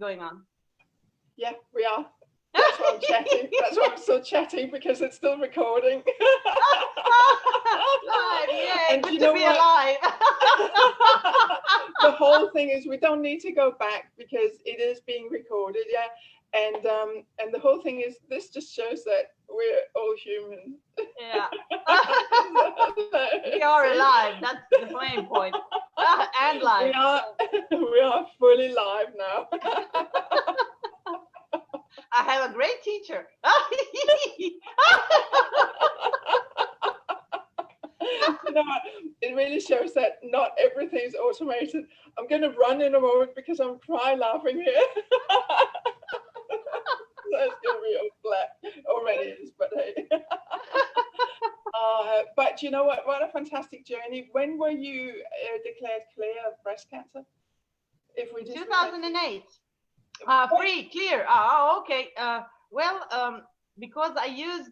going on? Yeah, we are. That's why I'm chatting. That's why I'm still chatting, because it's still recording. Live, yay, And good you to know be what? alive. The whole thing is we don't need to go back because it is being recorded, yeah. And the whole thing is this just shows that we're all human. Yeah. We are alive. That's the main point. And live. We are fully live now. I have a great teacher. You know what? It really shows that not everything is automated. I'm going to run in a moment because I'm crying laughing here. That's going to be all black. Already is, but hey. But you know what? What a fantastic journey. When were you declared clear of breast cancer? If we just 2008. Free, clear. Okay. Because I used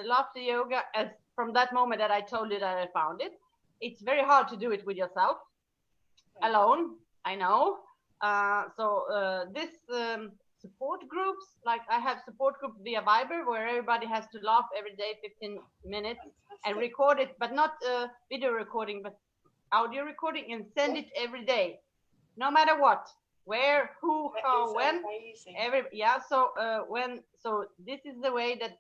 laughter yoga as from that moment that I told you that I found it. It's very hard to do it with yourself alone. I know. This support groups, like I have support group via Viber where everybody has to laugh every day 15 minutes and record it, but not video recording, but audio recording, and send it every day, no matter what, where, who, how, when. So this is the way that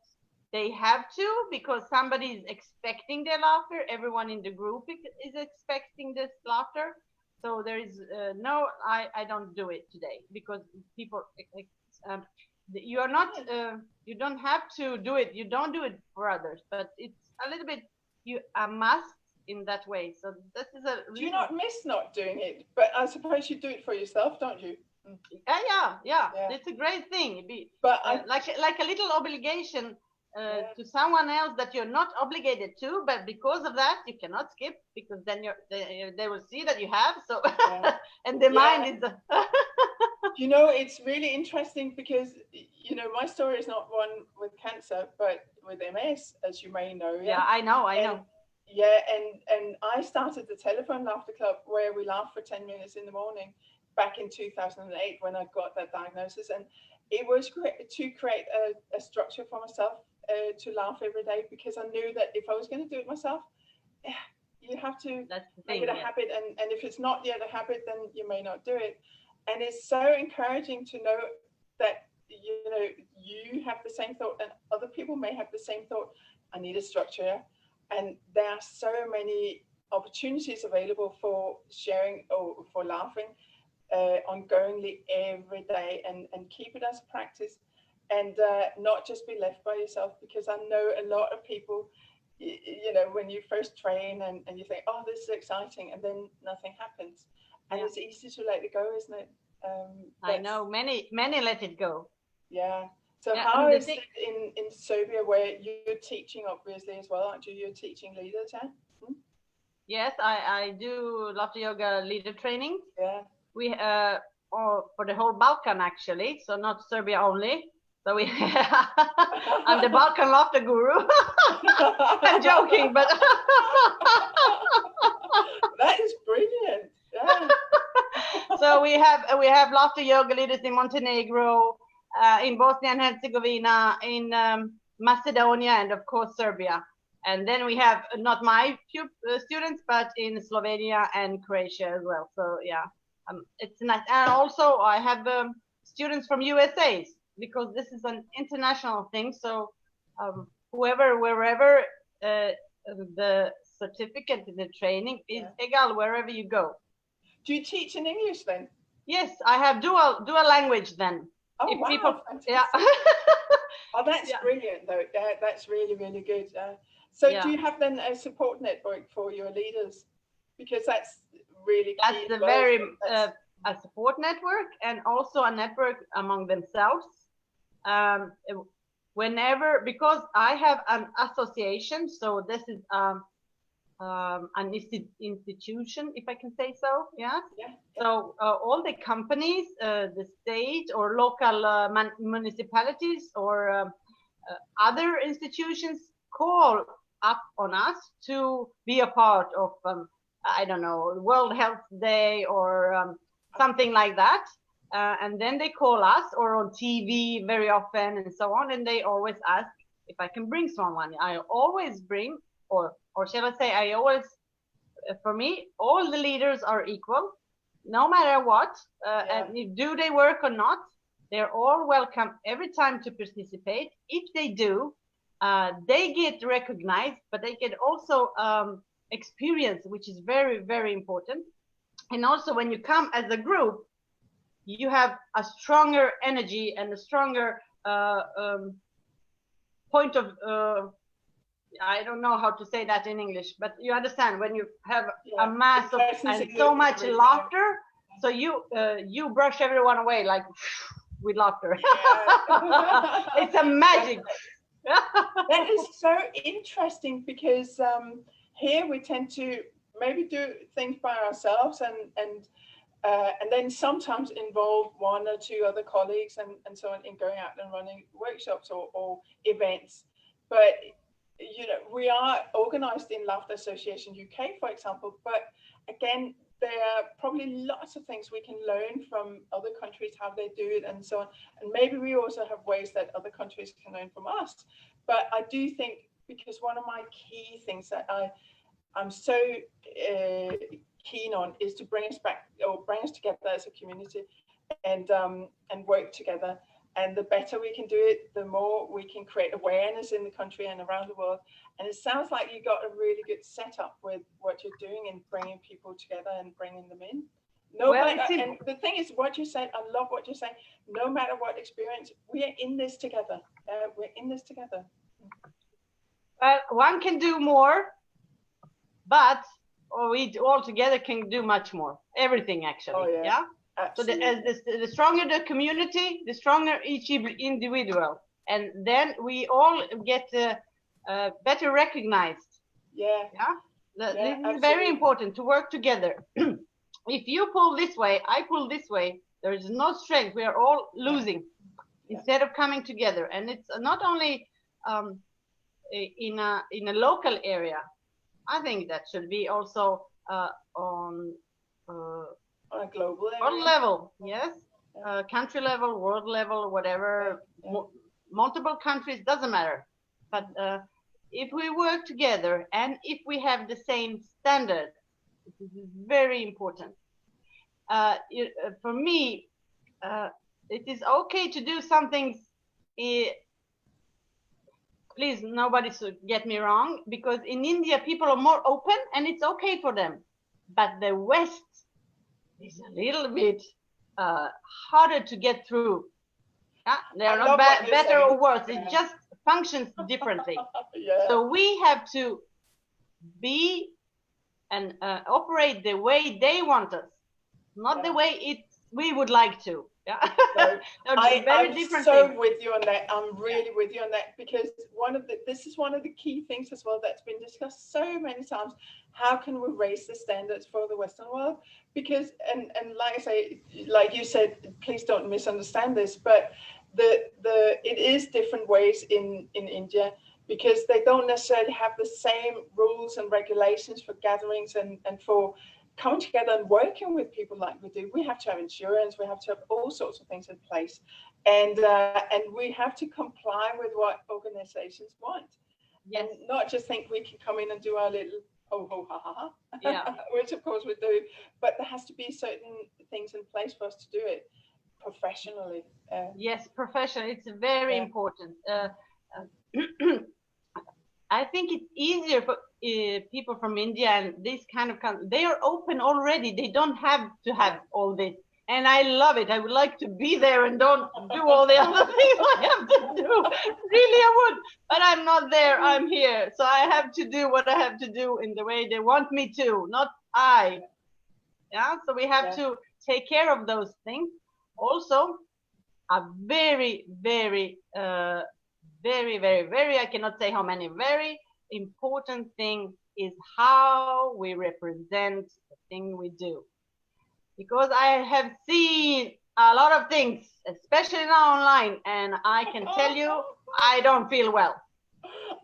they have to, because somebody is expecting their laughter. Everyone in the group is expecting this laughter. So there is I don't do it today because people, you are not, you don't have to do it. You don't do it for others, but it's a little bit, you must in that way. So this is a. Do you not miss not doing it? But I suppose you do it for yourself, don't you? Yeah. It's a great thing. But like a little obligation to someone else that you're not obligated to, but because of that you cannot skip, because then they will see that you have. So and the mind is. You know, it's really interesting because you know my story is not one with cancer, but with MS, as you may know. Yeah, I know. Yeah, and I started the Telephone Laughter Club where we laugh for 10 minutes in the morning back in 2008 when I got that diagnosis. And it was to create a structure for myself to laugh every day, because I knew that if I was going to do it myself, you have to make it a habit. And if it's not yet a habit, then you may not do it. And it's so encouraging to know that, you know, you have the same thought and other people may have the same thought. I need a structure. And there are so many opportunities available for sharing or for laughing ongoingly every day, and keep it as a practice, and not just be left by yourself, because I know a lot of people, you know, when you first train and you think, oh, this is exciting, and then nothing happens. And it's easy to let it go, isn't it? I know many let it go. Yeah. So how is it in Serbia, where you're teaching obviously as well, aren't you? You're teaching leaders, yeah? Yes, I do laughter yoga leader training. Yeah. We for the whole Balkan actually, so not Serbia only. So we I'm the Balkan laughter guru. I'm joking, but that is brilliant. Yeah. So we have laughter yoga leaders in Montenegro, in Bosnia and Herzegovina, in Macedonia, and of course Serbia. And then we have not my students, but in Slovenia and Croatia as well. So yeah, it's nice. And also I have students from USA, because this is an international thing. So wherever the certificate, the training is egal wherever you go. Do you teach in English then? Yes, I have dual language then. Oh, wow. People, Oh, that's brilliant though. That's really, really good. So do you have then a support network for your leaders? Because that's really key. That's a very a support network, and also a network among themselves. Whenever, because I have an association, so this is an institution, if I can say so. Yeah. So all the companies, the state or local municipalities or other institutions call up on us to be a part of I don't know, World Health Day or something like that. and then they call us or on TV very often and so on, and they always ask if I can bring someone. I always bring, or shall I say, I always, for me, all the leaders are equal, no matter what, and do they work or not, they're all welcome every time to participate. If they do, they get recognized, but they get also experience, which is very, very important. And also when you come as a group, you have a stronger energy and a stronger point of, I don't know how to say that in English, but you understand, when you have a mass of and so much laughter, so you brush everyone away like with laughter. It's a magic. That is so interesting, because here we tend to maybe do things by ourselves and then sometimes involve one or two other colleagues and so on in going out and running workshops or events. But you know, we are organized in Laughter Association UK, for example, but again, there are probably lots of things we can learn from other countries, how they do it and so on. And maybe we also have ways that other countries can learn from us. But I do think, because one of my key things that I'm so keen on is to bring us back, or bring us together as a community and work together. And the better we can do it, the more we can create awareness in the country and around the world. And it sounds like you got a really good setup with what you're doing and bringing people together and bringing them in. And the thing is, what you said, I love what you're saying. No matter what experience, we are in this together. We're in this together. Well, one can do more, but we all together can do much more. Everything, actually. Oh, yeah. So the stronger the community, the stronger each individual, and then we all get better recognized. This is very important, to work together. If you pull this way, I pull this way, there is no strength. We are all losing instead of coming together. And it's not only in a local area. I think that should be also on a global area. World level, yes, country level, world level, whatever, multiple countries, doesn't matter. But if we work together and if we have the same standard, this is very important. For me, it is okay to do some things. Please, nobody should get me wrong, because in India people are more open and it's okay for them. But the West is a little bit harder to get through. They are not better or worse. It just functions differently. So we have to be and operate the way they want us, not the way we would like to. I'm so with you on that. I'm really with you on that, because this is one of the key things as well that's been discussed so many times. How can we raise the standards for the Western world? Because and like I say, like you said, please don't misunderstand this, but it is different ways in India, because they don't necessarily have the same rules and regulations for gatherings and for coming together and working with people like we do. We have to have insurance, we have to have all sorts of things in place, and we have to comply with what organizations want. And not just think we can come in and do our little ho ho ha ha ha, which of course we do, but there has to be certain things in place for us to do it professionally. Yes, professionally, it's very important. I think it's easier for people from India and this kind of country. They are open already. They don't have to have all this. And I love it. I would like to be there and don't do all the other things I have to do. Really, I would. But I'm not there. I'm here. So I have to do what I have to do in the way they want me to, not I. So we have to take care of those things. Also, a very, very, very, very, very, I cannot say how many, very important thing is how we represent the thing we do. Because I have seen a lot of things, especially now online, and I can tell you, I don't feel well.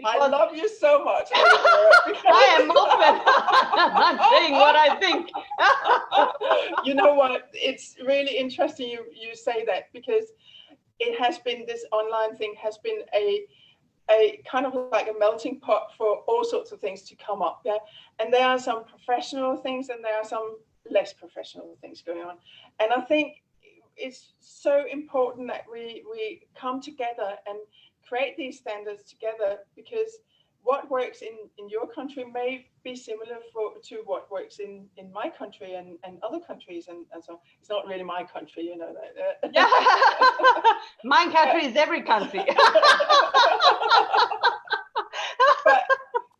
I love you so much. I am open. I'm saying what I think. You know what? It's really interesting you say that, because it has been, this online thing has been a kind of like a melting pot for all sorts of things to come up. Yeah. And there are some professional things and there are some less professional things going on. And I think it's so important that we come together and create these standards together, because what works in your country may be similar to what works in my country and other countries, and so it's not really my country, you know that. My country is every country.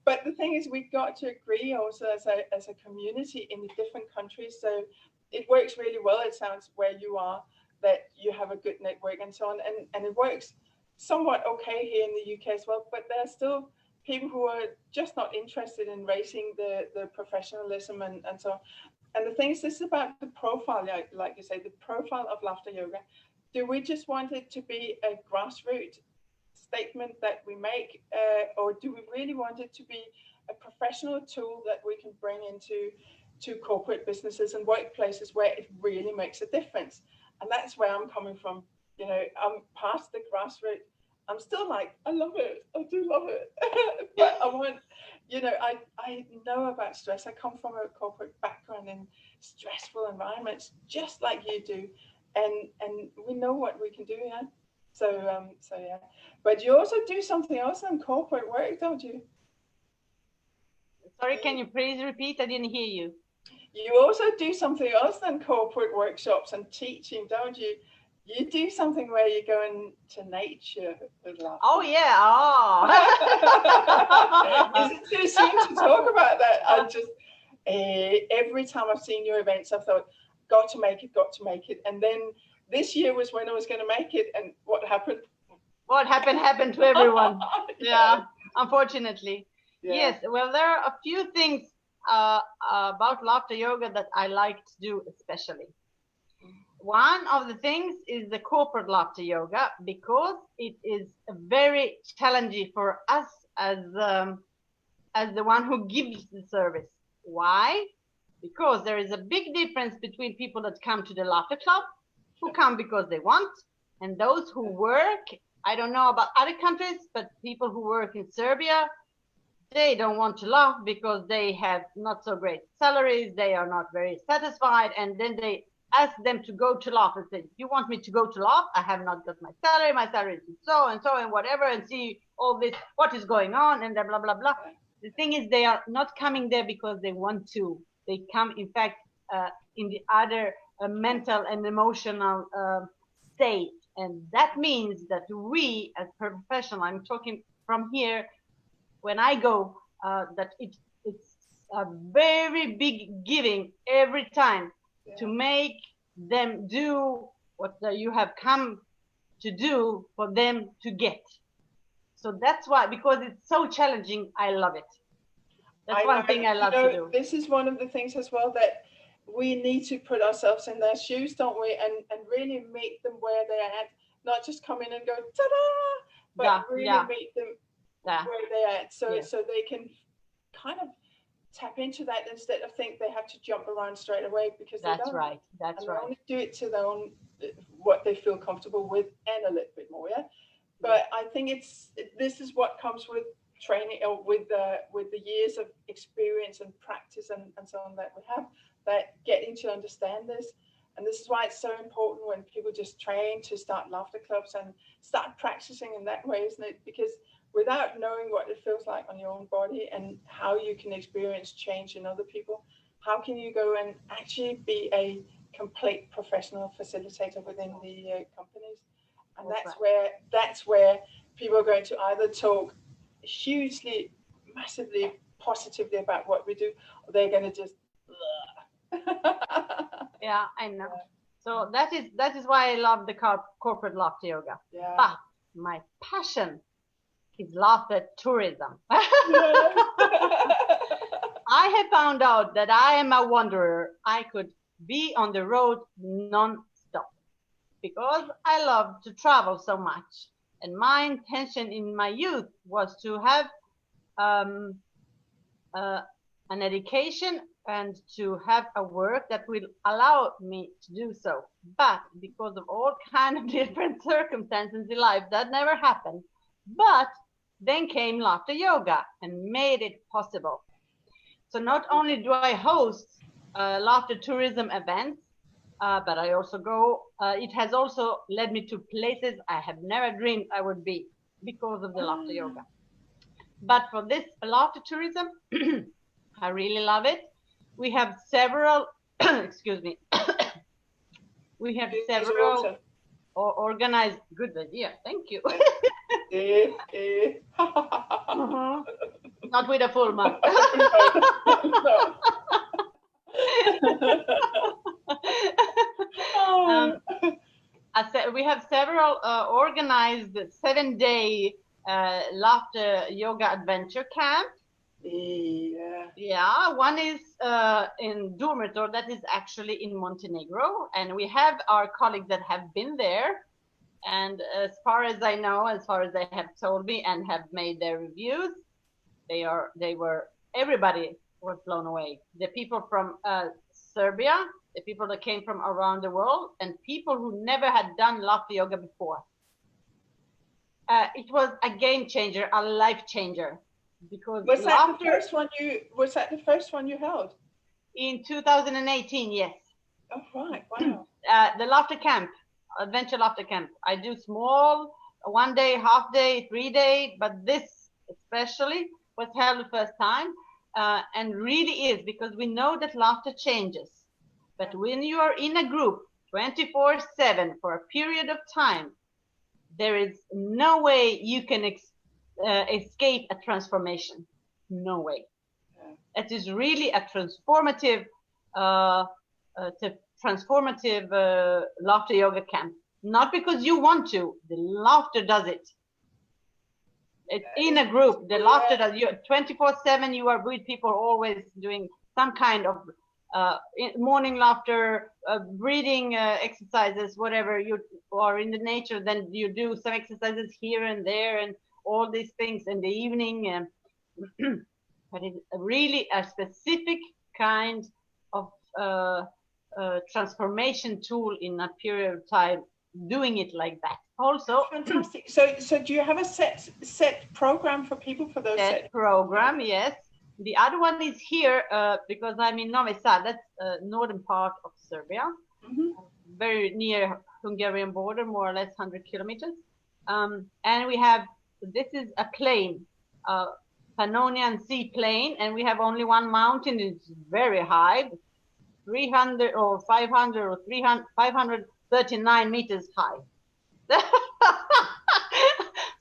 But the thing is, we've got to agree also as a community in the different countries. So it works really well, it sounds, where you are, that you have a good network and so on. And it works somewhat okay here in the UK as well. But there are still people who are just not interested in raising the professionalism and so on. And the thing is, this is about the profile, like you say, the profile of laughter yoga. Do we just want it to be a grassroots statement that we make, or do we really want it to be a professional tool that we can bring into corporate businesses and workplaces where it really makes a difference? And that's where I'm coming from. You know, I'm past the grassroots. I'm still like, I love it. I do love it. But I want, you know, I know about stress. I come from a corporate background in stressful environments, just like you do. And we know what we can do, yeah. So yeah. But you also do something else in corporate work, don't you? Sorry, can you please repeat? I didn't hear you. You also do something else than corporate workshops and teaching, don't you? You do something where you go into nature with laughter. Oh yeah. Oh. Is it too soon to talk about that? I just every time I've seen your events, I thought, got to make it. And then this year was when I was going to make it, and what happened? What happened to everyone. Yeah, unfortunately. Yeah. Yes, well, there are a few things about laughter yoga that I like to do especially. One of the things is the corporate laughter yoga, because it is very challenging for us as the one who gives the service. Why? Because there is a big difference between people that come to the laughter club, who come because they want, and those who work. I don't know about other countries, but people who work in Serbia, they don't want to laugh because they have not so great salaries. They are not very satisfied. And then they ask them to go to laugh and say, you want me to go to laugh? I have not got my salary is so and whatever, and see all this, what is going on, and blah, blah, blah. The thing is, they are not coming there because they want to. They come, in fact, in the other mental and emotional state. And that means that we, as professionals, I'm talking from here, when I go, that it's a very big giving every time to make them do what you have come to do for them to get. So that's why, because it's so challenging, I love it. That's one thing I love to do. This is one of the things as well, that we need to put ourselves in their shoes, don't we? And really meet them where they're at. Not just come in and go, ta-da! But really meet them where they're at. So they can kind of tap into that instead of think they have to jump around straight away, because they don't. That's right. They only do it to their own, what they feel comfortable with, and a little bit more, yeah? But I think this is what comes with training, or with the years of experience and practice and so on that we have, that getting to understand this. And this is why it's so important when people just train to start laughter clubs and start practicing in that way, isn't it? Because without knowing what it feels like on your own body and how you can experience change in other people, how can you go and actually be a complete professional facilitator within the companies? And that's where people are going to either talk hugely, massively positively about what we do, or they're going to just yeah, I know. So that is why I love the corporate laughter yoga. Yeah. But my passion is laughter tourism. I have found out that I am a wanderer. I could be on the road non-stop because I love to travel so much. And my intention in my youth was to have an education and to have a work that will allow me to do so. But because of all kind of different circumstances in life, that never happened. But then came Laughter Yoga and made it possible. So not only do I host laughter tourism events, but I also go, it has also led me to places I have never dreamed I would be because of the Laughter Yoga. But for this laughter tourism, I really love it. We have several, excuse me, we have several organized, good idea, thank you. Not with a full mug. We have several organized 7-day laughter yoga adventure camp. Yeah, one is in Durmetor, that is actually in Montenegro, and we have our colleagues that have been there. And as far as I know, as far as they have told me and have made their reviews, everybody was blown away. The people from Serbia, the people that came from around the world, and people who never had done laughter yoga before. It was a game changer, a life changer. Because was that the first one you held? In 2018, yes. Oh, right, wow. The laughter camp, adventure laughter camp. I do small, 1 day, half day, 3 day, but this especially was held the first time, and really is, because we know that laughter changes. But when you are in a group 24/7 for a period of time, there is no way you can escape a transformation. No way. It is really a transformative laughter yoga camp. Not because you want to, the laughter does it. It's in a group. The laughter does. You 24/7. You are with people, always doing some kind of morning laughter, breathing exercises, whatever. You are in the nature, then you do some exercises here and there, and all these things in the evening. But it's really a specific kind of transformation tool in a period of time, doing it like that. Also, fantastic. So do you have a set program for people for those set program? Yes. The other one is here because I'm in Novi Sad. That's northern part of Serbia, very near Hungarian border, more or less 100 kilometers. And we have, this is a plain, Pannonian Sea plain, and we have only one mountain. It's very high, 300 or 500 or 300, 539 meters high.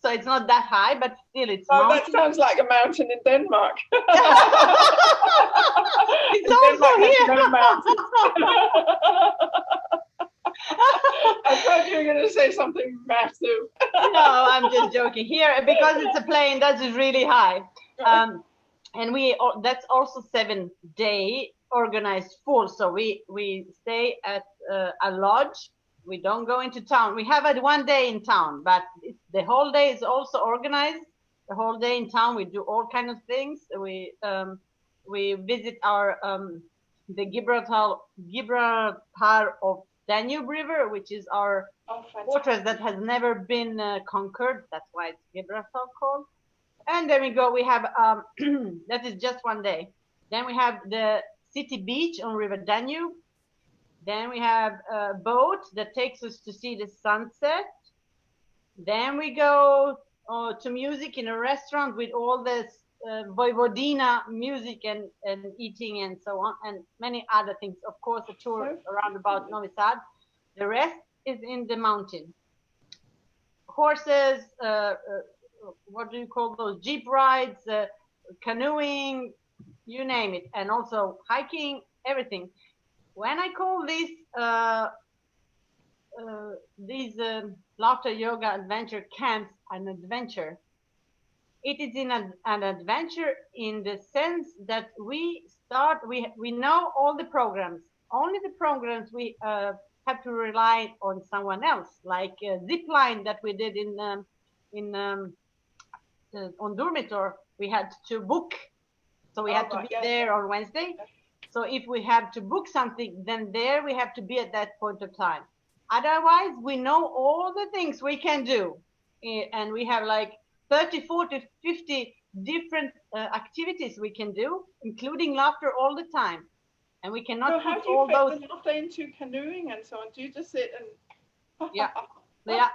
So it's not that high, but still it's mountain. That sounds like a mountain in Denmark. It's also here. I thought you were going to say something massive. No, I'm just joking. Here, because it's a plane, that is really high. And that's also 7-day organized full. So we stay at a lodge. We don't go into town. We have a 1 day in town, but the whole day is also organized. The whole day in town, we do all kinds of things. We visit our the Gibraltar of Danube River, which is our fortress that has never been conquered. That's why it's Gibraltar called. And then we go. We have that is just 1 day. Then we have the city beach on River Danube. Then we have a boat that takes us to see the sunset. Then we go to music in a restaurant with all this Vojvodina music and eating and so on, and many other things. Of course, a tour around about Novi Sad. The rest is in the mountain. Horses, what do you call those? Jeep rides, canoeing, you name it, and also hiking, everything. When I call these laughter yoga adventure camps an adventure, it is in an adventure in the sense that we know all the programs. Only the programs we have to rely on someone else, like zip line that we did in on Durmitor, we had to book, so we had to be there on Wednesday. So if we have to book something, then there we have to be at that point of time. Otherwise, we know all the things we can do, and we have like 30, 40, 50 different activities we can do, including laughter all the time. And we cannot. So how do you fit the laughter into canoeing and so on? Do you just sit and? Yeah. Yeah.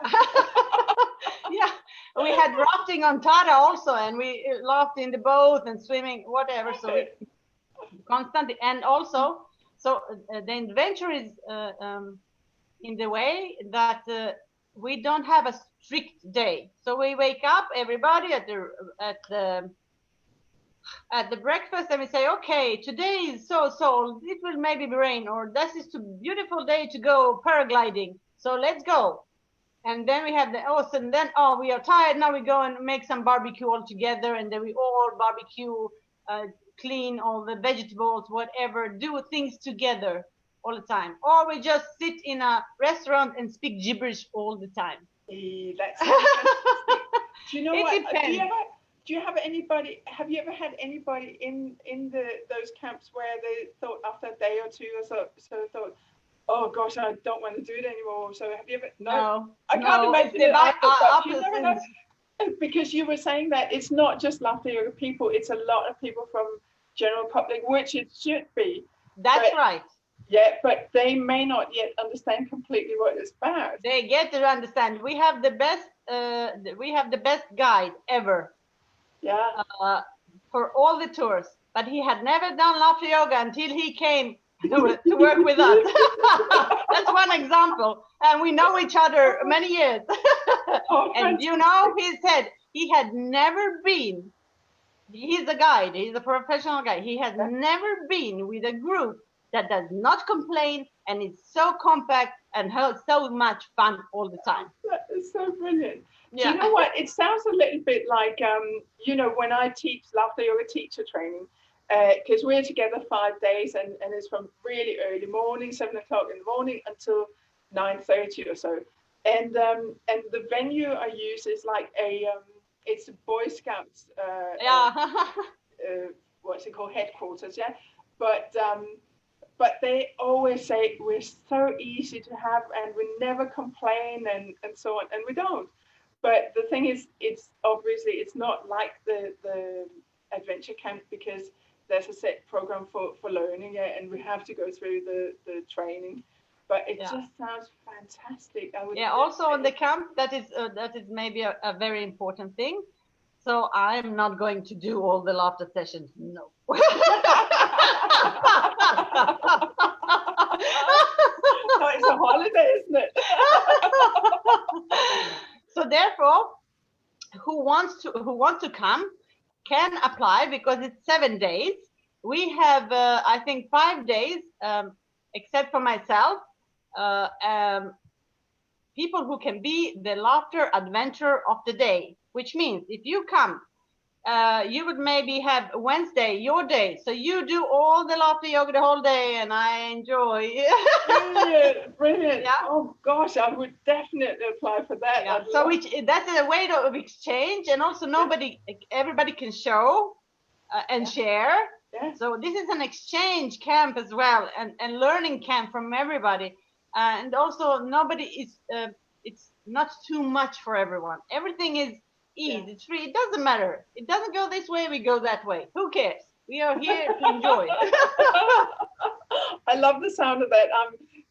Yeah. We had rafting on Tara also, and we laughed in the boat and swimming, whatever. So we constantly, and also, so the adventure is in the way that we don't have a strict day. So we wake up, everybody at the breakfast, and we say, okay, today is so it will maybe rain, or this is a beautiful day to go paragliding, so let's go. And then we have we are tired now, we go and make some barbecue all together, and then we all barbecue, clean all the vegetables, whatever, do things together all the time. Or we just sit in a restaurant and speak gibberish all the time. That's fantastic. Do you know what? Depends. Do you have anybody? Have you ever had anybody in those camps where they thought after a day or two or so thought, oh gosh, I don't want to do it anymore? So have you ever? No, I can't imagine it. But you never know, because you were saying that it's not just laughter yoga people; it's a lot of people from general public, which it should be. That's right. Yeah, but they may not yet understand completely what it's about. They get to understand. We have the best guide ever. Yeah. For all the tours, but he had never done laughter yoga until he came to work with us. That's one example, and we know each other many years. And you know, he said he had never been. He's a guide. He's a professional guide. He has never been with a group that does not complain and is so compact and has so much fun all the time. That is so brilliant. Yeah. Do you know what? It sounds a little bit like, when I teach laughter yoga teacher training, because we're together 5 days, and it's from really early morning, 7 o'clock in the morning until 9:30 or so. And the venue I use is like it's a Boy Scouts, what's it called, headquarters, yeah? But they always say we're so easy to have and we never complain and so on, and we don't. But the thing is, it's not like the adventure camp, because there's a set program for learning it, and we have to go through the training. But it just sounds fantastic. Also on the camp, that is maybe a very important thing. So I'm not going to do all the laughter sessions. No. It's a holiday, isn't it? So therefore, who wants to come can apply, because it's 7 days. We have, I think, 5 days, except for myself, people who can be the laughter adventure of the day, which means if you come, you would maybe have Wednesday, your day. So you do all the laughter yoga the whole day, and I enjoy. Brilliant. Yeah. Oh gosh, I would definitely apply for that. Yeah. So that's a way of exchange, and also everybody can show and share. Yeah. So this is an exchange camp as well, and learning camp from everybody. And also nobody is, it's not too much for everyone. Everything is easy, it's free, it doesn't matter. It doesn't go this way, we go that way. Who cares? We are here to enjoy. I love the sound of that.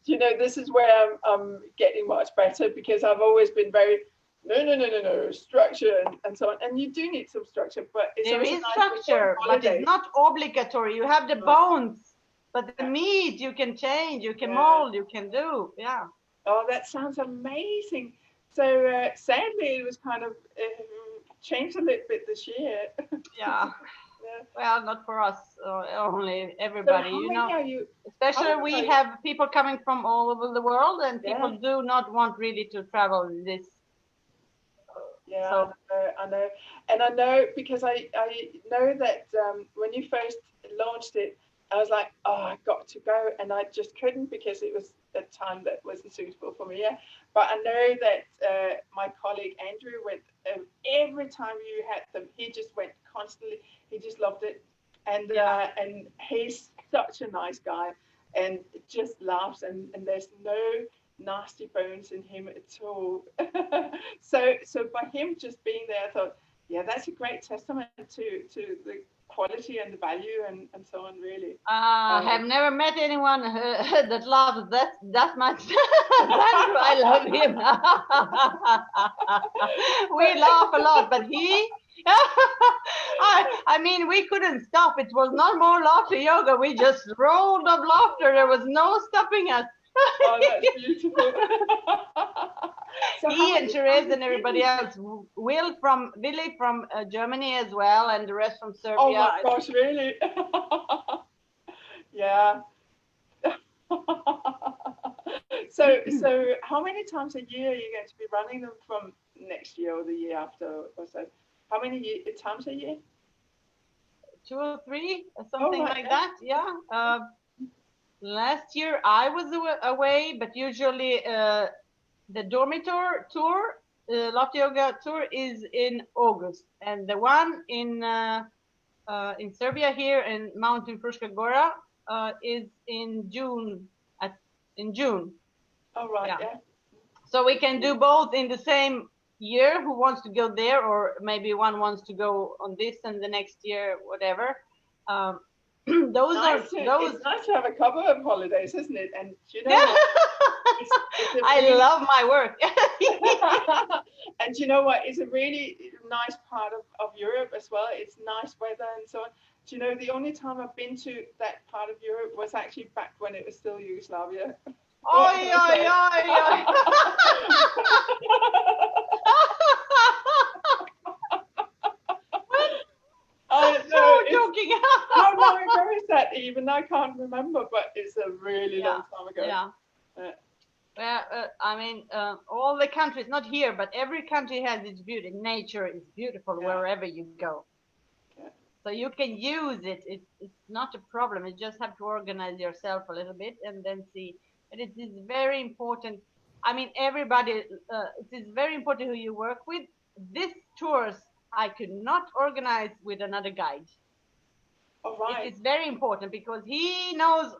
This is where I'm getting much better, because I've always been very, no, structure and so on. And you do need some structure, but there is structure, but it's not obligatory. You have the bones, but the meat you can change, you can mold, you can do. Yeah. Oh, that sounds amazing. So sadly, it was kind of changed a little bit this year. Yeah. Well, not for us, only everybody. So especially we have people coming from all over the world, and people do not want really to travel this. Yeah, so. I know. And I know, because I know that when you first launched it, I was like, oh, I got to go. And I just couldn't, because it was a time that wasn't suitable for me. Yeah. But I know that my colleague Andrew went every time you had them, he just went constantly. He just loved it, and he's such a nice guy, and just laughs, and there's no nasty bones in him at all. So by him just being there, I thought, yeah, that's a great testament to the quality and the value and so on, really. I have never met anyone that loves that much. I love him. We laugh a lot, but he I mean, we couldn't stop. It was not more laughter yoga. We just rolled of laughter. There was no stopping us. Oh, that's beautiful. So he and Therese and everybody else, Willie from Germany as well, and the rest from Serbia. Oh my gosh, really? Yeah. So how many times a year are you going to be running them from next year or the year after or so? How many times a year? 2 or 3, or something like that. Yeah. Last year I was away, but usually the dormitory tour, Lotte Yoga tour, is in August, and the one in Serbia here in Mountain Fruška Gora is in June. In June. Oh right, yeah. So we can do both in the same year. Who wants to go there, or maybe one wants to go on this and the next year, whatever. It's nice to have a couple of holidays, isn't it? And you know what? I love my work. And you know what? It's a really nice part of Europe as well. It's nice weather and so on. Do you know, the only time I've been to that part of Europe was actually back when it was still Yugoslavia. Oi. Joking. How long ago is that even? I can't remember, but it's a really long time ago. Yeah. I mean, all the countries, not here, but every country has its beauty. Nature is beautiful wherever you go. Yeah. So you can use it. It's not a problem. You just have to organize yourself a little bit and then see. And it is very important. I mean, everybody, it is very important who you work with. This tours I could not organize with another guide. All right. It is very important because he knows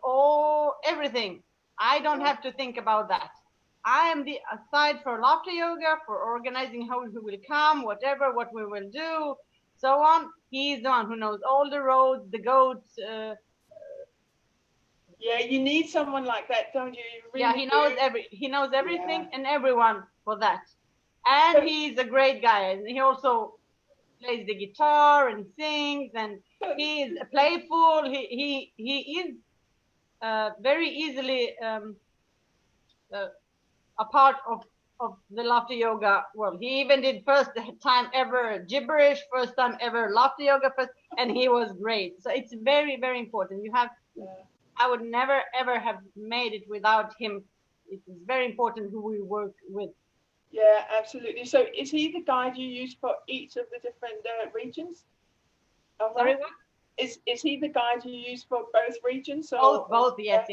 everything. I don't have to think about that. I am the aside for laughter yoga, for organizing how we will come, whatever, what we will do, so on. He's the one who knows all the roads, the goats. Yeah, you need someone like that, don't you? Yeah, he knows everything and everyone for that. And he's a great guy. And he also plays the guitar and sings, and he is playful. He is very easily a part of the laughter yoga world. He even did first time ever gibberish, first time ever laughter yoga first, and he was great. So it's very, very important. You have. I would never ever have made it without him. It is very important who we work with. Yeah, absolutely. So is he the guide you use for each of the different regions? Sorry, what? Is he the guide you use for both regions? Both, yes.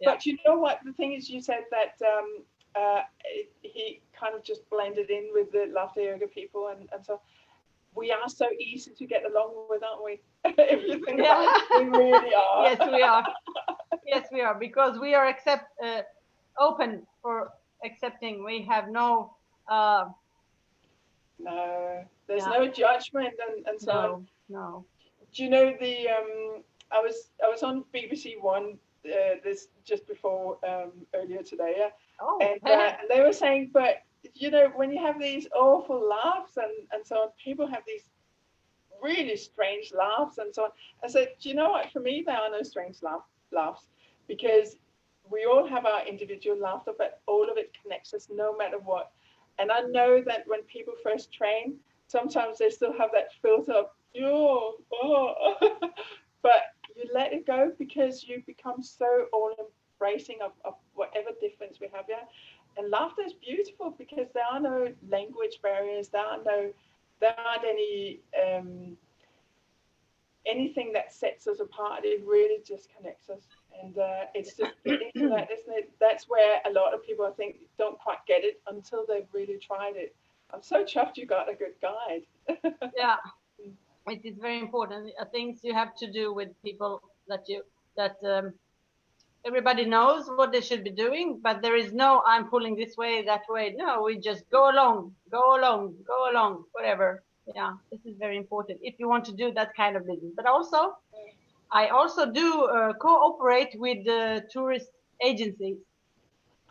But you know what? The thing is, you said that he kind of just blended in with the laughter yoga people, and so we are so easy to get along with, aren't we? If you think about it, we really are. Yes, we are. Yes, we are, because we are open for accepting. We have no. There's no judgment and so on. No. Do you know the? I was on BBC One this just before earlier today, and they were saying, but you know, when you have these awful laughs and so on, people have these really strange laughs and so on. I said, do you know what? For me, there are no strange laughs, because we all have our individual laughter, but all of it connects us no matter what. And I know that when people first train, sometimes they still have that filter of, but you let it go, because you become so all embracing of whatever difference we have here. And laughter is beautiful because there are no language barriers. There aren't any anything that sets us apart. It really just connects us, and it's just getting to that, isn't it? That's where a lot of people, I think, don't quite get it until they've really tried it. I'm so chuffed you got a good guide. Yeah, it is very important. Things you have to do with people that everybody knows what they should be doing, but there is no I'm pulling this way, that way. No, we just go along, whatever. Yeah, this is very important if you want to do that kind of business. But also, I also do cooperate with the tourist agencies.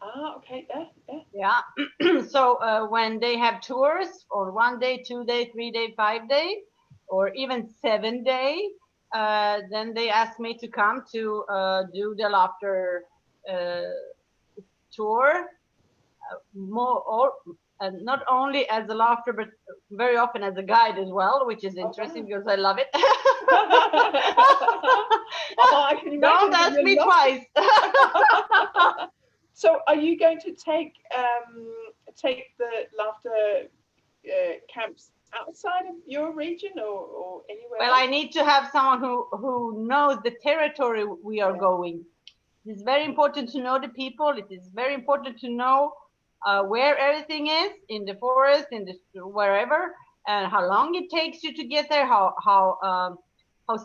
Ah, okay, yeah. Yeah. So when they have tours or 1 day, 2 day, 3 day, 5 day, or even 7 day, then they ask me to come to do the laughter tour, more or not only as a laughter, but very often as a guide as well, which is interesting because I love it. Oh, I can imagine. Don't ask me twice. So, are you going to take the laughter camps outside of your region or anywhere Well, else? I need to have someone who knows the territory we are going. It is very important to know the people. It is very important to know where everything is in the forest, in the wherever, and how long it takes you to get there, how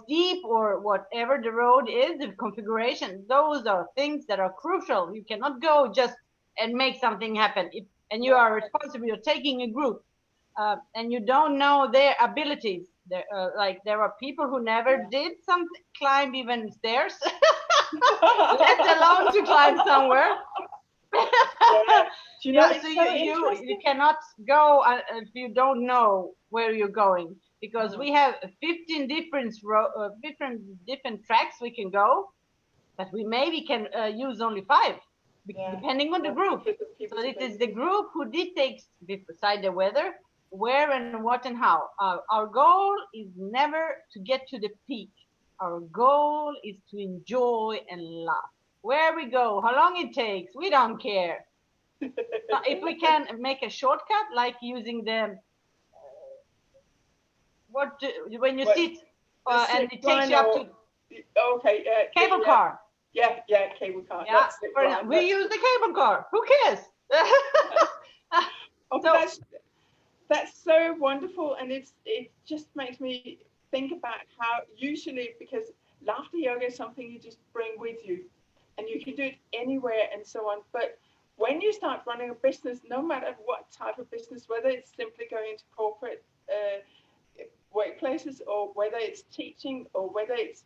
steep or whatever the road is, the configuration. Those are things that are crucial. You cannot go just and make something happen. And you are responsible. You're taking a group, and you don't know their abilities. Like there are people who never did something, climb even stairs, let alone to climb somewhere. Do you know, Yeah, so you cannot go if you don't know where you're going, because we have 15 different tracks we can go, but we maybe can use only 5, depending on the group. So it is the group who dictates, beside the weather, where and what and how. Our goal is never to get to the peak. Our goal is to enjoy and laugh. Where we go, how long it takes, we don't care. If we can make a shortcut, like using the when you sit and it takes you up to cable car. Yeah, cable car. Yeah, we use the cable car. Who cares? That's so wonderful, and it just makes me think about how usually, because laughter yoga is something you just bring with you, and you can do it anywhere and so on. But when you start running a business, no matter what type of business, whether it's simply going into corporate workplaces, or whether it's teaching, or whether it's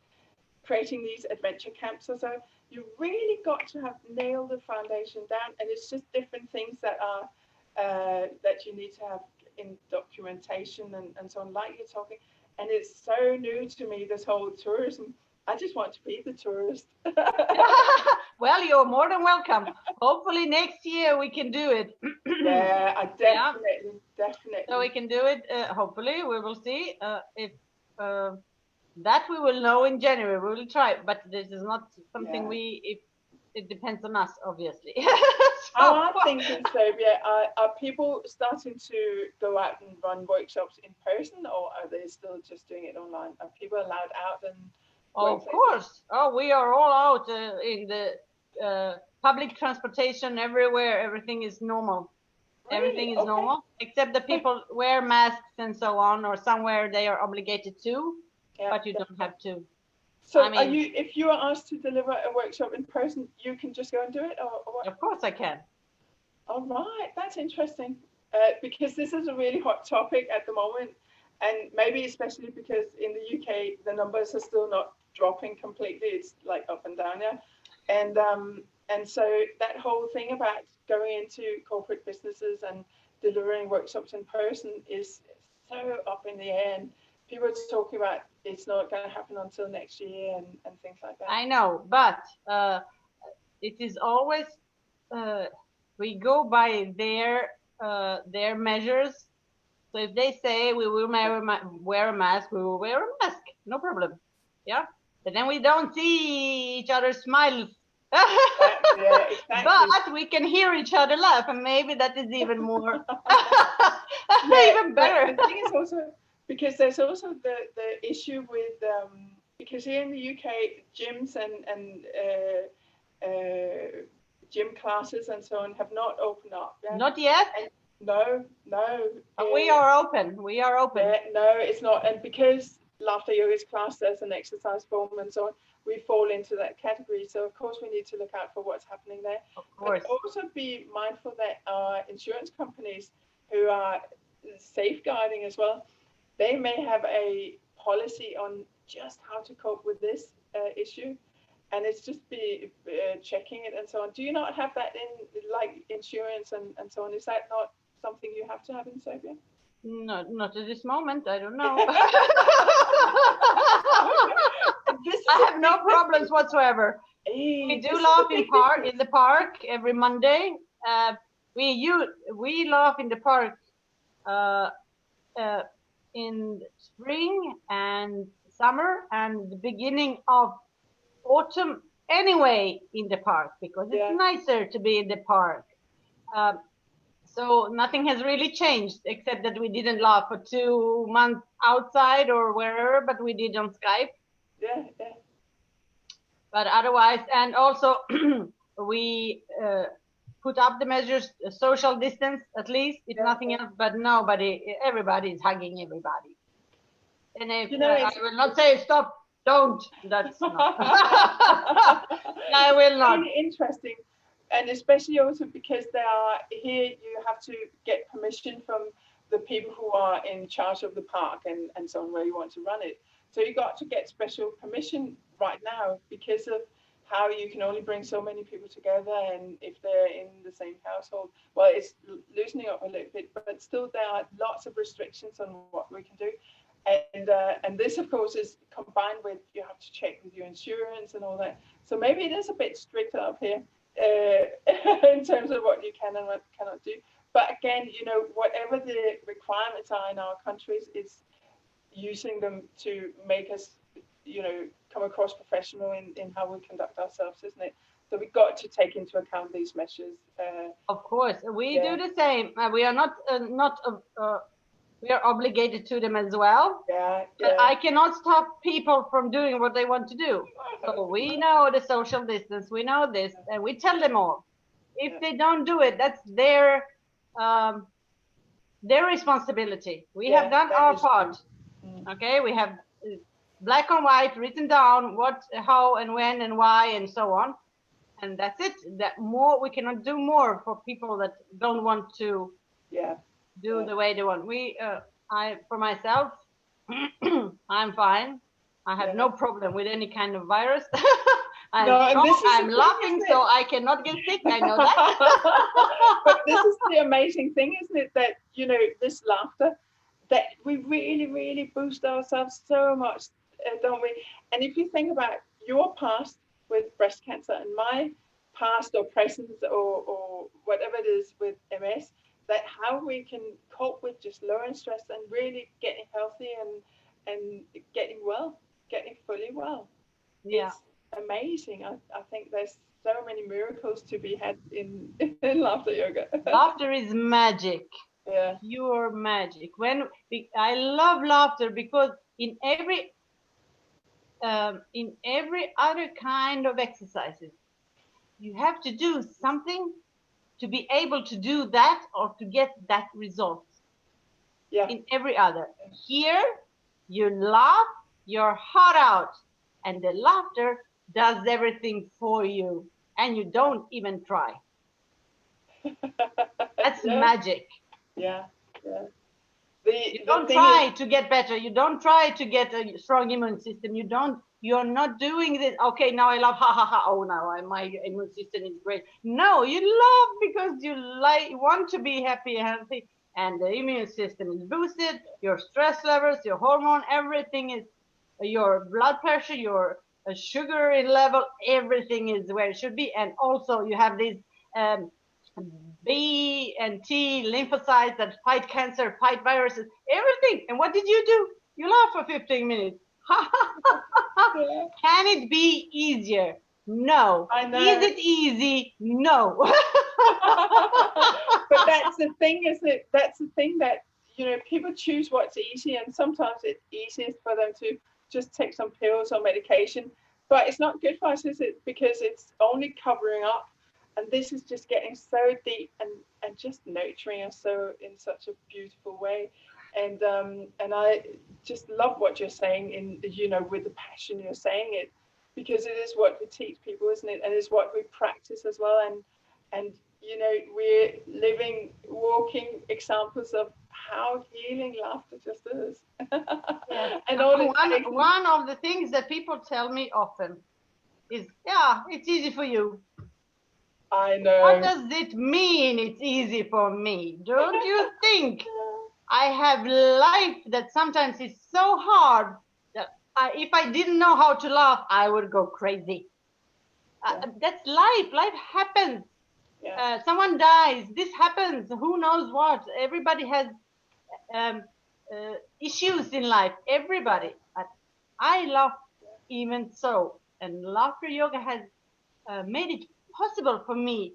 creating these adventure camps or so, you really got to have nailed the foundation down, and it's just different things that are that you need to have in documentation and so on, like you're talking. And it's so new to me, this whole tourism. I just want to be the tourist. Well, you're more than welcome. Hopefully next year we can do it. Yeah, I definitely. So we can do it. Hopefully, we will see if that we will know in January. We will try, but this is not something it depends on us, obviously. How are things in Serbia? Are people starting to go out and run workshops in person, or are they still just doing it online? Are people allowed out? And of course. Oh, we are all out in the public transportation everywhere. Everything is normal. Really? Everything is normal, except the people wear masks and so on, or somewhere they are obligated to, but you don't have to. So, if you are asked to deliver a workshop in person, you can just go and do it, or what? Of course I can. All right, that's interesting, because this is a really hot topic at the moment, and maybe especially because in the UK the numbers are still not dropping completely. It's like up and down, and so that whole thing about going into corporate businesses and delivering workshops in person is so up in the air, and people are talking about it's not going to happen until next year and things like that. I know, but it is always we go by their measures. So if they say we will wear a mask, we will wear a mask, no problem. Yeah, but then we don't see each other's smiles. Exactly. But we can hear each other laugh, and maybe that is even more even better. The thing is also, because there's also the issue with because here in the UK gyms and gym classes and so on have not opened up. Not yet. No. We are open. We are open. Yeah, no, it's not. And because laughter yoga is classed as an exercise form and so on, we fall into that category. So of course we need to look out for what's happening there. Of course. But also be mindful that our insurance companies who are safeguarding as well, they may have a policy on just how to cope with this issue. And it's just be checking it and so on. Do you not have that in like insurance and so on? Is that not something you have to have in Serbia? No, not at this moment. I don't know. I have no problems whatsoever. We do laugh in the park every Monday. We laugh in the park in spring and summer and the beginning of autumn anyway in the park, because it's nicer to be in the park. So nothing has really changed except that we didn't laugh for 2 months outside or wherever, but we did on Skype. Yeah. But otherwise, and also we put up the measures, social distance at least, if nothing else. But everybody is hugging everybody. And if, I will not say stop, don't. That's not. I will not. Really interesting. And especially also because here you have to get permission from the people who are in charge of the park and so on, where you want to run it. So you got to get special permission right now because of how you can only bring so many people together, and if they're in the same household, well, it's loosening up a little bit, but still there are lots of restrictions on what we can do. And this, of course, is combined with you have to check with your insurance and all that. So maybe it is a bit stricter up here. In terms of what you can and what cannot do. But again, whatever the requirements are in our countries, it's using them to make us, come across professional in how we conduct ourselves, isn't it? So we've got to take into account these measures. Of course, we do the same. We are not we are obligated to them as well. Yeah. I cannot stop people from doing what they want to do. So we know the social distance, we know this, and we tell them all. If they don't do it, that's their responsibility. We have done our part. Okay, we have black and white written down what, how, and when, and why, and so on. And that's it. We cannot do more for people that don't want to. Do the way they want. For myself, I'm fine. I have no problem with any kind of virus. I'm laughing, so I cannot get sick. I know that. But this is the amazing thing, isn't it? That, this laughter, that we really, really boost ourselves so much, don't we? And if you think about your past with breast cancer and my past or present or whatever it is with MS, that how we can cope with just lowering stress and really getting healthy and getting fully well. It's amazing. I think there's so many miracles to be had in laughter yoga. Laughter is magic. Yeah. Pure magic. I love laughter because in every other kind of exercises, you have to do something to be able to do that or to get that result. In every other. Here, you laugh your heart out, and the laughter does everything for you, and you don't even try. That's magic. Yeah. You don't try to get better. You don't try to get a strong immune system. You're not doing this. Okay, now I love, ha ha ha. Oh, now my immune system is great. No, you love because you want to be happy and healthy, and the immune system is boosted. Your stress levels, your hormone, everything is, your blood pressure, your sugar level, everything is where it should be. And also you have these B and T lymphocytes that fight cancer, fight viruses, everything. And what did you do? You laugh for 15 minutes. Can it be easier? No. I know. Is it easy? No. But that's the thing, isn't it? That's the thing that, people choose what's easy, and sometimes it's easiest for them to just take some pills or medication. But it's not good for us, is it? Because it's only covering up And this is just getting so deep and just nurturing us so in such a beautiful way. And I just love what you're saying in, you know, with the passion you're saying it, because it is what we teach people, isn't it? And it's what we practice as well. And you know, we're living, walking examples of how healing laughter just is. Yes. And all one of the things that people tell me often is, yeah, it's easy for you. I know. What does it mean it's easy for me? Don't you think I have life that sometimes is so hard that if I didn't know how to laugh, I would go crazy. That's life. Life happens. Yeah. Someone dies. This happens. Who knows what? Everybody has issues in life. Everybody. But I laugh even so. And laughter yoga has made it possible for me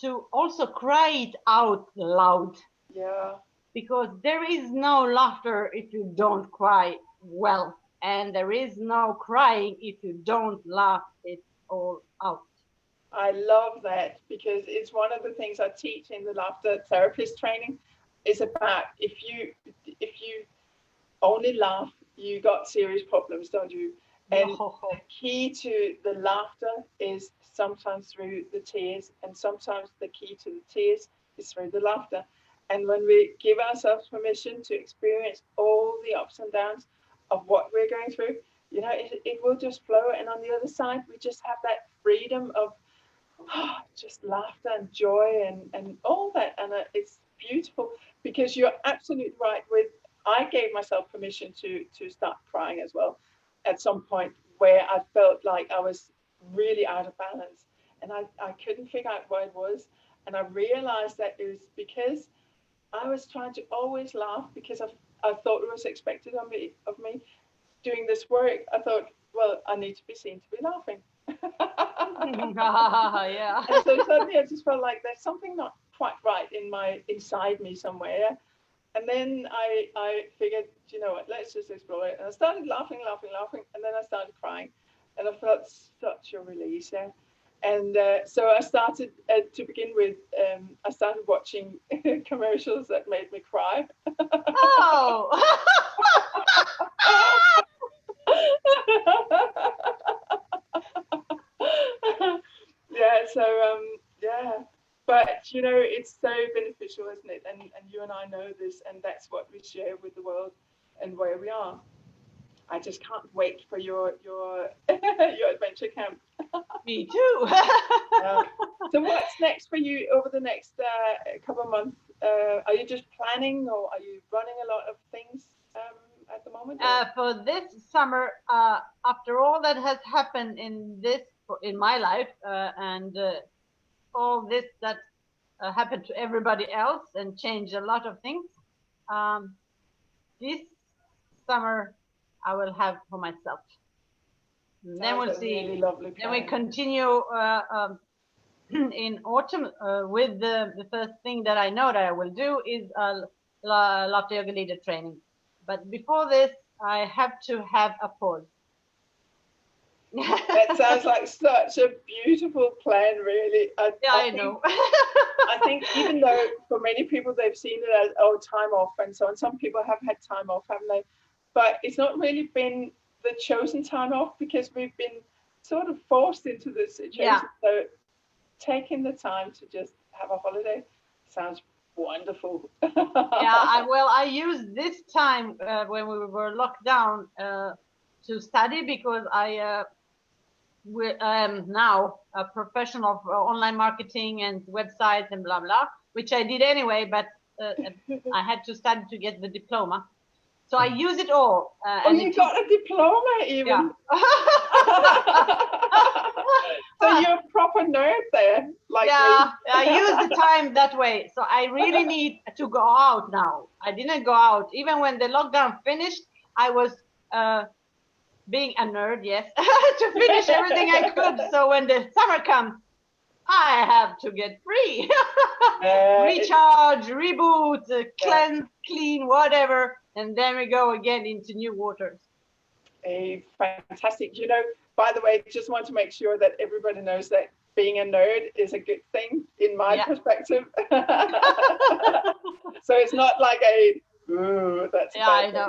to also cry it out loud. Yeah. Because there is no laughter if you don't cry well. And there is no crying if you don't laugh it all out. I love that, because it's one of the things I teach in the laughter therapist training is about if you only laugh, you got serious problems, don't you? And the key to the laughter is sometimes through the tears, and sometimes the key to the tears is through the laughter. And when we give ourselves permission to experience all the ups and downs of what we're going through, you know, it will just flow. And on the other side, we just have that freedom of just laughter and joy and all that. And it's beautiful, because you're absolutely right with, I gave myself permission to start crying as well at some point, where I felt like I was really out of balance, and I couldn't figure out what it was. And I realized that it was because I was trying to always laugh, because I thought it was expected of me doing this work. I thought, well, I need to be seen to be laughing. Yeah. And so suddenly I just felt like there's something not quite right inside me somewhere. And then I figured, you know what, let's just explore it. And I started laughing, and then I started crying. And I felt such a release there. And so I started, to begin with, I started watching commercials that made me cry. Oh! Yeah, so, yeah. But, you know, it's so beneficial, isn't it? And you and I know this, and that's what we share with the world and where we are. I just can't wait for your your adventure camp. Me too. So what's next for you over the next couple of months? Are you just planning, or are you running a lot of things at the moment? For this summer, after all that has happened in my life, and all this that happened to everybody else and changed a lot of things, this summer I will have for myself. Then we'll see. Really lovely plan. Then we continue in autumn with the first thing that I know that I will do is Lotte yoga leader training. But before this, I have to have a pause. That sounds like such a beautiful plan, really. I know. I think even though for many people they've seen it as time off and so on, some people have had time off, haven't they? But it's not really been the chosen time off, because we've been sort of forced into this situation. Yeah. So taking the time to just have a holiday sounds wonderful. Yeah, I used this time when we were locked down to study, because I am now a professional of online marketing and websites and blah blah, which I did anyway, but I had to study to get the diploma. So I use it all. And you got a diploma even. Yeah. So you're a proper nerd there. Like yeah, I use the time that way. So I really need to go out now. I didn't go out. Even when the lockdown finished, I was being a nerd, yes, to finish everything I could. So when the summer comes, I have to get free. Recharge, reboot, cleanse, clean, whatever. And then we go again into new waters. Fantastic. You know, by the way, just want to make sure that everybody knows that being a nerd is a good thing in my perspective. So it's not like ooh, that's a bad thing.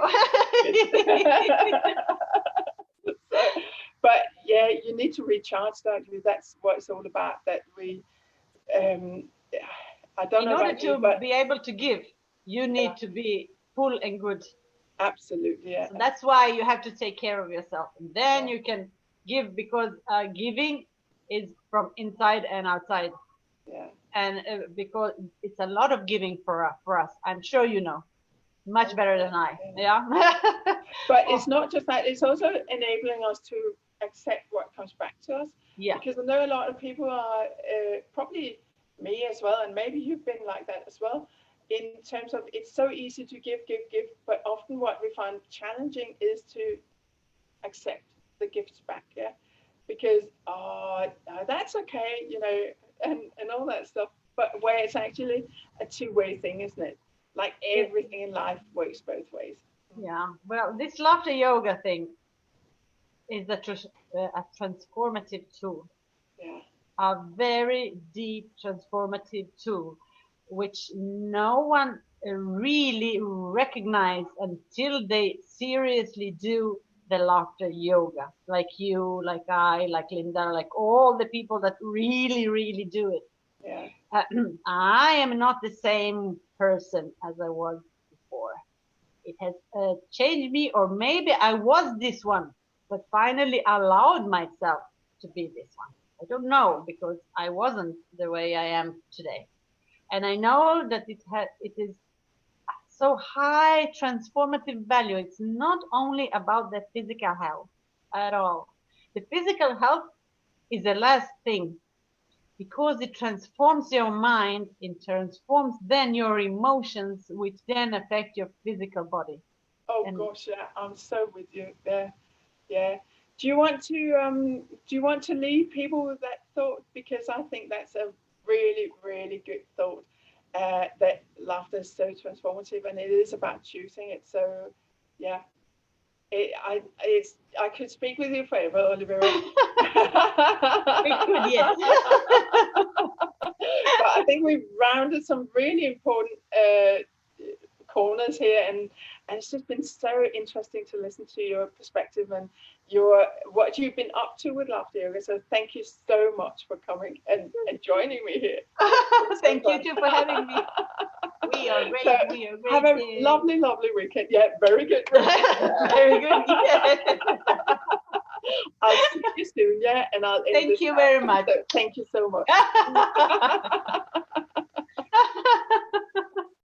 But yeah, you need to recharge that. That's what it's all about. That we, I don't know about you, but in order to be able to give, you need to be full and good. Absolutely, yeah. So that's why you have to take care of yourself, and then you can give, because giving is from inside and outside. Yeah. And because it's a lot of giving for us. I'm sure you know much better than I. Yeah. But it's not just that, it's also enabling us to accept what comes back to us. Yeah. Because I know a lot of people are, probably me as well, and maybe you've been like that as well, in terms of it's so easy to give, but often what we find challenging is to accept the gifts back, because that's okay, and all that stuff, but where it's actually a two-way thing, isn't it? Like everything in life works both ways. Yeah, well, this laughter yoga thing is a transformative tool. Yeah. A very deep transformative tool, which no one really recognize until they seriously do the laughter yoga, like you, like I, like Linda, like all the people that really do it. Yeah. I am not the same person as I was before. It has changed me, or maybe I was this one, but finally allowed myself to be this one. I don't know, because I wasn't the way I am today. And I know that it is so high transformative value. It's not only about the physical health at all. The physical health is the last thing, because it transforms your mind, it transforms then your emotions, which then affect your physical body. Oh gosh, yeah, I'm so with you there. Yeah. Do you want to leave people with that thought? Because I think that's a really good thought. That laughter is so transformative, and it is about choosing it. So, yeah, I could speak with you forever, Olivera. We could, yes. But I think we've rounded some really important corners here, and it's just been so interesting to listen to your perspective and what you've been up to with laughter yoga. So thank you so much for coming and joining me here. Thank you too for having me. We are great. So we are great. Have a lovely weekend. Yeah, very good. Very good. Yeah. I'll see you soon. Yeah, and I'll end Thank you very much. So thank you so much.